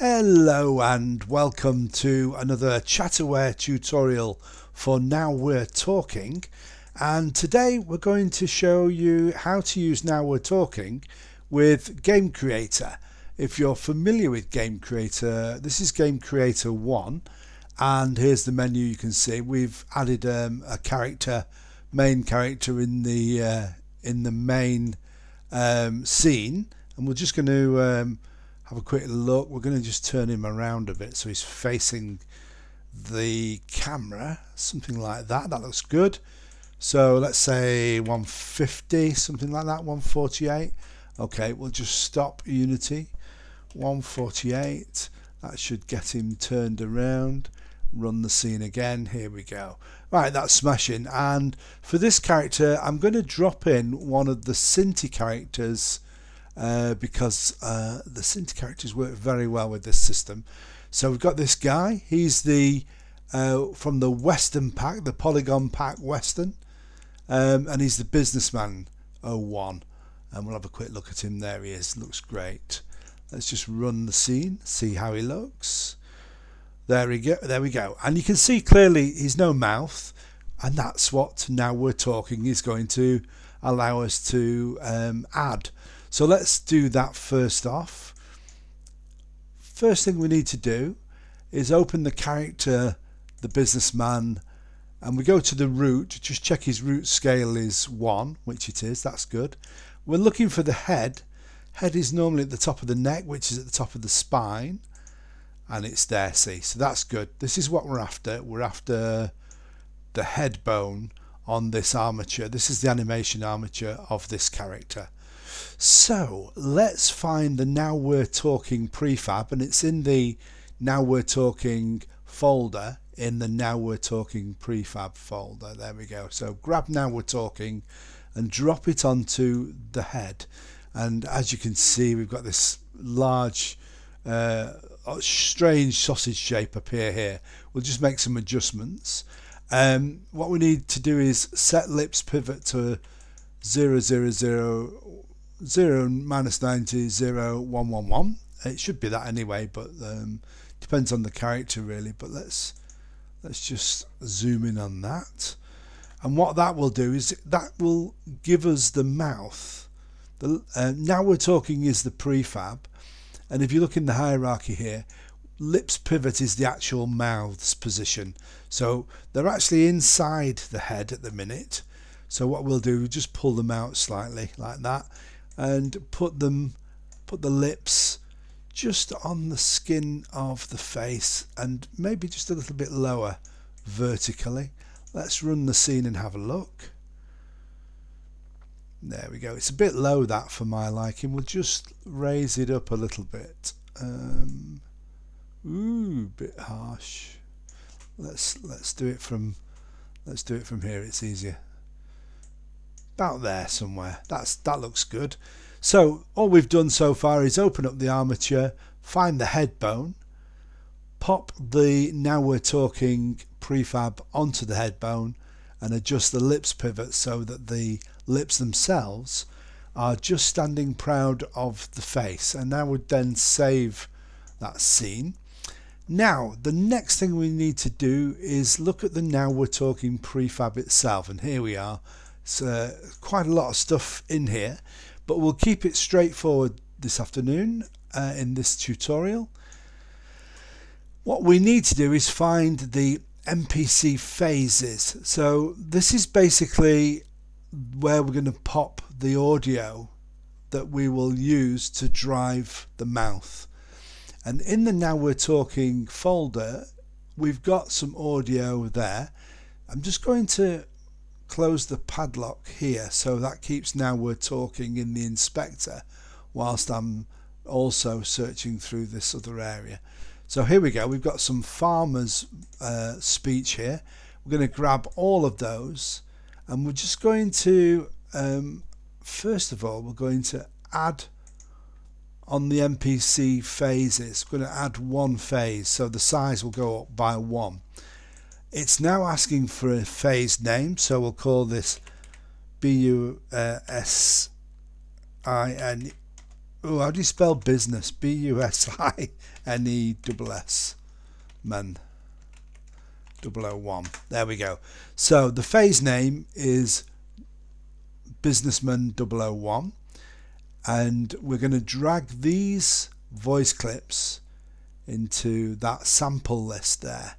Hello and welcome to another Chatterware tutorial for Now We're Talking, and today we're going to show you how to use Now We're Talking with Game Creator. If you're familiar with Game Creator, this is Game Creator 1, and here's the menu. You can see we've added a main character in the main scene, and we're just going to have a quick look. We're going to just turn him around a bit so he's facing the camera, something like that. That looks good. So let's say 150, something like that, 148. Okay, we'll just stop Unity. 148. That should get him turned around. Run the scene again. Here we go. Right, that's smashing. And for this character, I'm going to drop in one of the Cinti characters because the Cinti characters work very well with this system. So we've got this guy. He's the from the Western pack, the Polygon pack Western, and he's the businessman 01. And we'll have a quick look at him. There he is. Looks great. Let's just run the scene, see how he looks. There we go. There we go. And you can see clearly he's no mouth, and that's what Now We're Talking is going to allow us to add. So let's do that first off. First thing we need to do is open the character, the businessman, and we go to the root. Just check his root scale is 1, which it is. That's good. We're looking for the head. Head is normally at the top of the neck, which is at the top of the spine, and it's there, see. So that's good. This is what we're after. We're after the head bone on this armature. This is the animation armature of this character. So let's find the Now We're Talking prefab, and it's in the Now We're Talking folder, in the Now We're Talking prefab folder. There we go. So grab Now We're Talking and drop it onto the head, and as you can see, we've got this large strange sausage shape appear here. We'll just make some adjustments. What we need to do is set lips pivot to 0, 0, 0, 0, -90, 0, 1, 1, 1. It should be that anyway, but depends on the character really. But let's just zoom in on that, and what that will do is that will give us the mouth. Now We're Talking is the prefab, and if you look in the hierarchy here, lips pivot is the actual mouth's position. So they're actually inside the head at the minute. So what we'll do, just pull them out slightly like that, and put the lips just on the skin of the face, and maybe just a little bit lower vertically. Let's run the scene and have a look. There we go. It's a bit low, that, for my liking. We'll just raise it up a little bit. Bit harsh. Let's do it from here. It's easier. About there somewhere. That looks good. So all we've done so far is open up the armature, find the head bone, pop the Now We're Talking prefab onto the head bone, and adjust the lips pivot so that the lips themselves are just standing proud of the face. And now would then save that scene. Now the next thing we need to do is look at the Now We're Talking prefab itself, and here we are. It's quite a lot of stuff in here, but we'll keep it straightforward this afternoon in this tutorial. What we need to do is find the NPC phases. So this is basically where we're going to pop the audio that we will use to drive the mouth. And in the Now We're Talking folder, we've got some audio there. I'm just going to close the padlock here, so that keeps Now We're Talking in the inspector whilst I'm also searching through this other area. So here we go. We've got some farmers speech here. We're going to grab all of those, and we're just going to first of all, we're going to add on the NPC phases. We're going to add one phase, so the size will go up by 1. It's now asking for a phase name, so we'll call this BUSIN Oh, how do you spell business? B-U-S-I-N-E-S-S. Man. 001. There we go. So the phase name is Businessman 001, and we're going to drag these voice clips into that sample list there,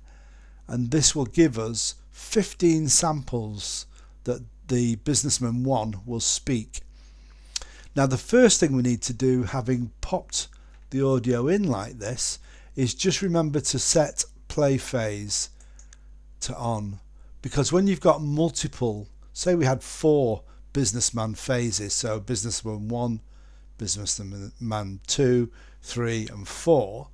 and this will give us 15 samples that the Businessman 1 will speak. Now the first thing we need to do, having popped the audio in like this, is just remember to set play phase to on, because when you've got multiple, say we had 4 businessman phases, so Businessman 1, Businessman 2, 3 and 4,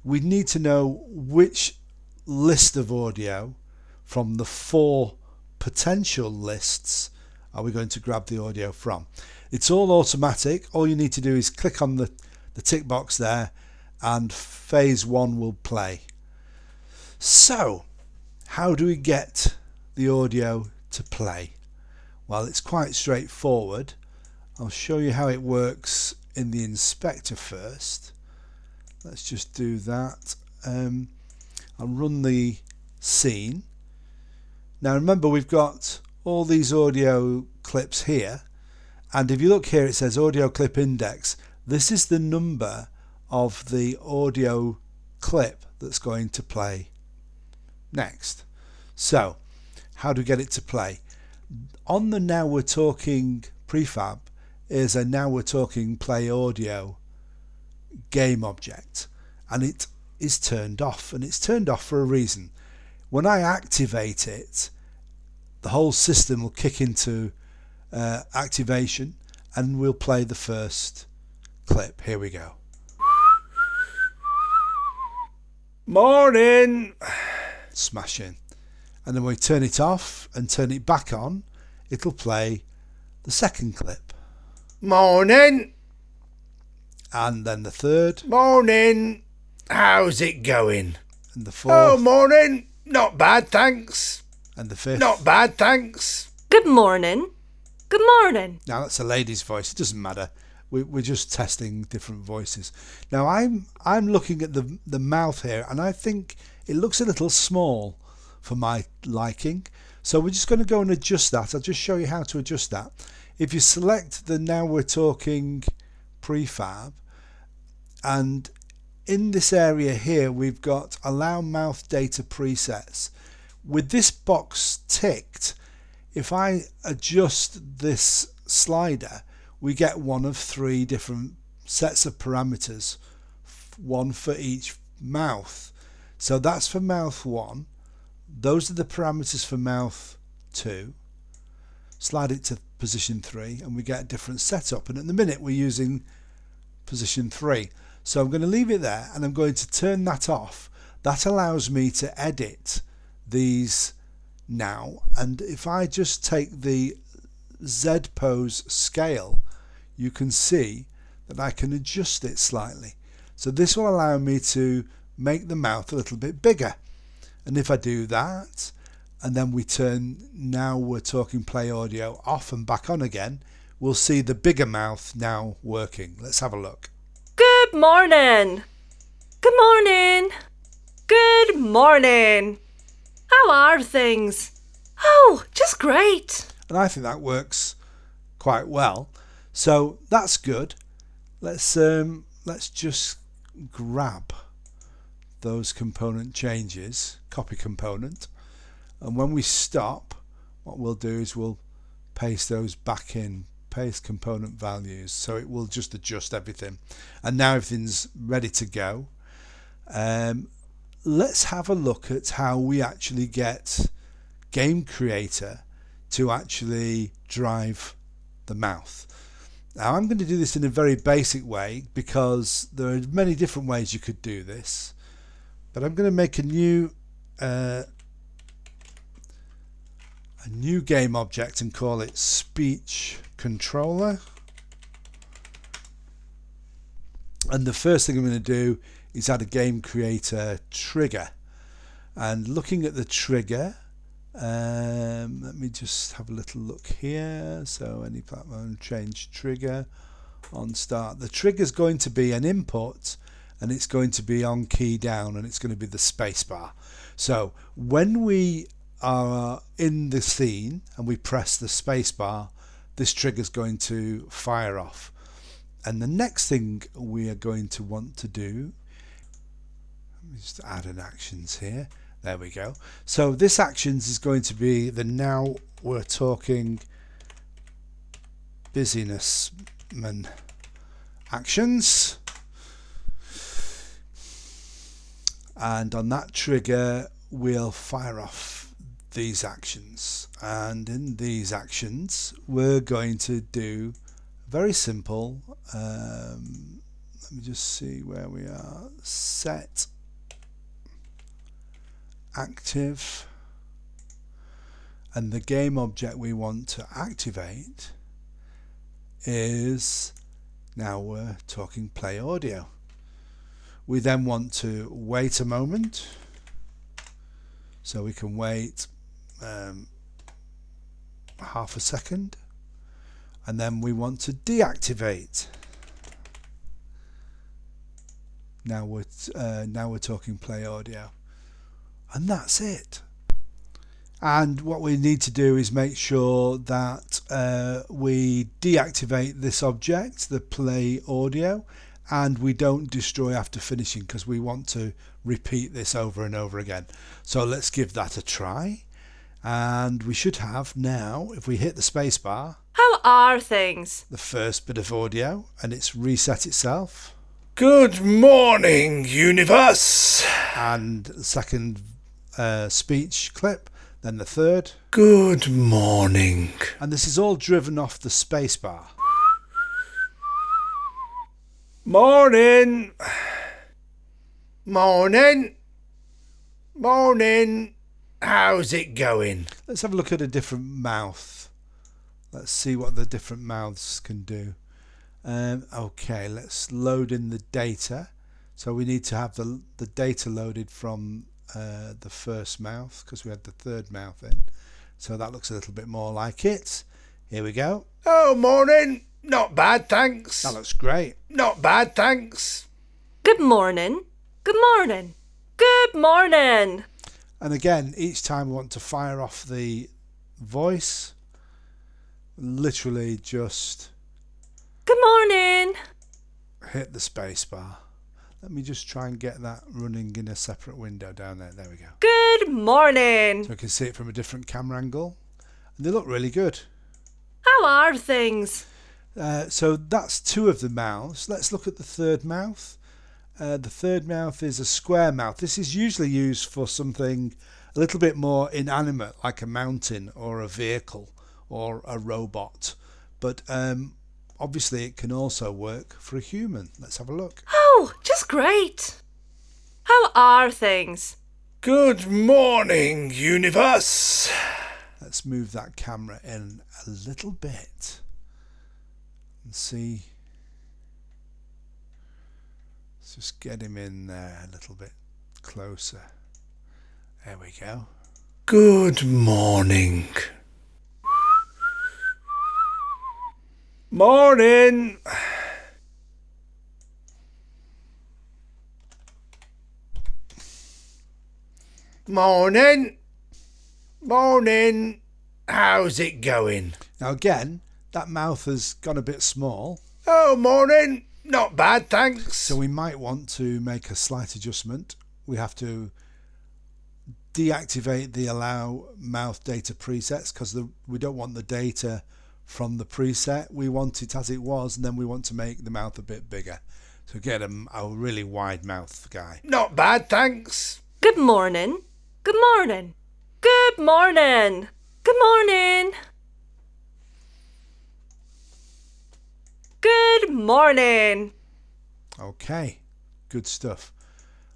we need to know which list of audio from the 4 potential lists are we going to grab the audio from. It's all automatic. All you need to do is click on the tick box there and phase 1 will play. So how do we get the audio to play? Well, it's quite straightforward. I'll show you how it works in the inspector first. Let's just do that. I'll run the scene. Now remember, we've got all these audio clips here, and if you look here it says audio clip index. This is the number of the audio clip that's going to play next. So how do we get it to play? On the Now We're Talking prefab is a Now We're Talking play audio game object, and it is turned off, and it's turned off for a reason. When I activate it, the whole system will kick into activation and we'll play the first clip. Here we go. Morning! Smashing. And then when we turn it off and turn it back on, it'll play the second clip. Morning! And then the third. Morning! How's it going? And the fourth. Oh, morning! Not bad, thanks. And the fifth. Not bad, thanks. Good morning. Good morning. Now that's a lady's voice. It doesn't matter. We're just testing different voices. Now I'm looking at the mouth here, and I think it looks a little small for my liking. So we're just going to go and adjust that. I'll just show you how to adjust that. If you select the Now We're Talking prefab, and in this area here we've got allow mouth data presets. With this box ticked, if I adjust this slider, we get one of 3 different sets of parameters, one for each mouth. So that's for mouth 1. Those are the parameters for mouth 2. Slide it to position 3 and we get a different setup, and at the minute we're using position 3. So I'm going to leave it there and I'm going to turn that off. That allows me to edit these now, and if I just take the Z pose scale, you can see that I can adjust it slightly. So this will allow me to make the mouth a little bit bigger, and if I do that and then we turn Now We're Talking play audio off and back on again, we'll see the bigger mouth now working. Let's have a look. Good morning. Good morning. Good morning. How are things? Oh, just great. And I think that works quite well. So that's good. Let's just grab those component changes, copy component, and when we stop, what we'll do is we'll paste those back in, paste component values, so it will just adjust everything, and now everything's ready to go. Let's have a look at how we actually get Game Creator to actually drive the mouth. Now I'm going to do this in a very basic way because there are many different ways you could do this, but I'm going to make a new game object and call it speech controller. And the first thing I'm going to do is add a Game Creator trigger. And looking at the trigger, let me just have a little look here. So any platform, change trigger, on start. The trigger's going to be an input, and it's going to be on key down, and it's going to be the space bar. So when we are in the scene and we press the space bar, this trigger's going to fire off. And the next thing we are going to want to do, let me just add an actions here. There we go. So this actions is going to be the Now We're Talking businessman actions, and on that trigger we'll fire off these actions, and in these actions we're going to do very simple, let me just see where we are, set active, and the game object we want to activate is Now We're Talking play audio. We then want to wait a moment, so we can wait half a second, and then we want to deactivate Now We're Talking play audio, and that's it. And what we need to do is make sure that we deactivate this object, the play audio, and we don't destroy after finishing, because we want to repeat this over and over again. So let's give that a try, and we should have now, if we hit the space bar, How are things? the first bit of audio, and it's reset itself, Good morning, universe. and the second speech clip, then the third, Good morning. and this is all driven off the space bar. Morning. Morning. Morning. How's it going? Let's have a look at a different mouth. Let's see what the different mouths can do. Okay, let's load in the data. So we need to have the data loaded from the first mouth, because we had the third mouth in. So that looks a little bit more like it. Here we go. Oh, morning. Not bad, thanks. That looks great. Not bad, thanks. Good morning. Good morning. Good morning. And again, each time we want to fire off the voice, literally just Good morning. hit the space bar. Let me just try and get that running in a separate window down there. There we go. Good morning. So we can see it from a different camera angle. And they look really good. How are things? So that's two of the mouths. Let's look at the third mouth. The third mouth is a square mouth. This is usually used for something a little bit more inanimate, like a mountain or a vehicle or a robot. But obviously it can also work for a human. Let's have a look. Oh, just great. How are things? Good morning, universe. Let's move that camera in a little bit and see. Let's just get him in there a little bit closer. There we go. Good morning. Morning. Morning. Morning. How's it going? Now again, that mouth has gone a bit small, Oh, morning. Not bad, thanks. so we might want to make a slight adjustment. We have to deactivate the allow mouth data presets, because we don't want the data from the preset. We want it as it was, and then we want to make the mouth a bit bigger. So get a really wide mouth guy. Not bad, thanks. Good morning. Good morning. Good morning. Good morning. Good morning. Okay, good stuff.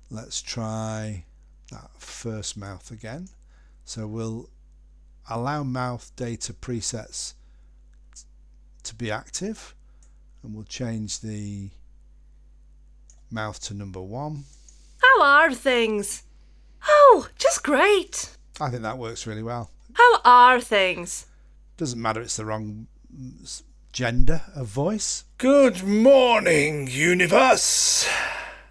Let's try that first mouth again. So we'll allow mouth data presets to be active, and we'll change the mouth to number 1. How are things? Oh, just great. I think that works really well. How are things? Doesn't matter it's the wrong gender of voice. Good morning, universe.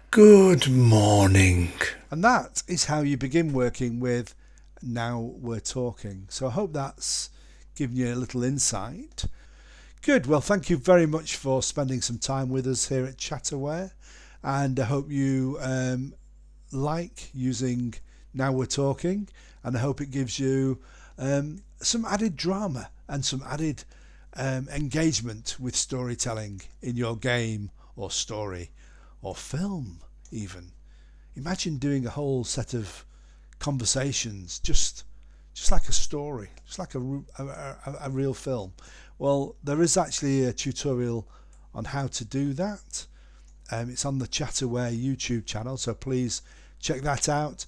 Good morning. And that is how you begin working with Now We're Talking. So I hope that's given you a little insight. Good. Well, thank you very much for spending some time with us here at Chatterware. And I hope you like using Now We're Talking. And I hope it gives you some added drama and some added engagement with storytelling in your game or story or film even. Imagine doing a whole set of conversations just like a story, just like a real film. Well, there is actually a tutorial on how to do that. It's on the Chatterware YouTube channel, so please check that out.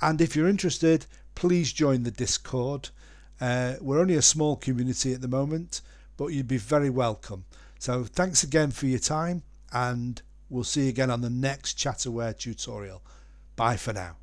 And if you're interested, please join the Discord. We're only a small community at the moment, but you'd be very welcome. So thanks again for your time, and we'll see you again on the next Chatterware tutorial. Bye for now.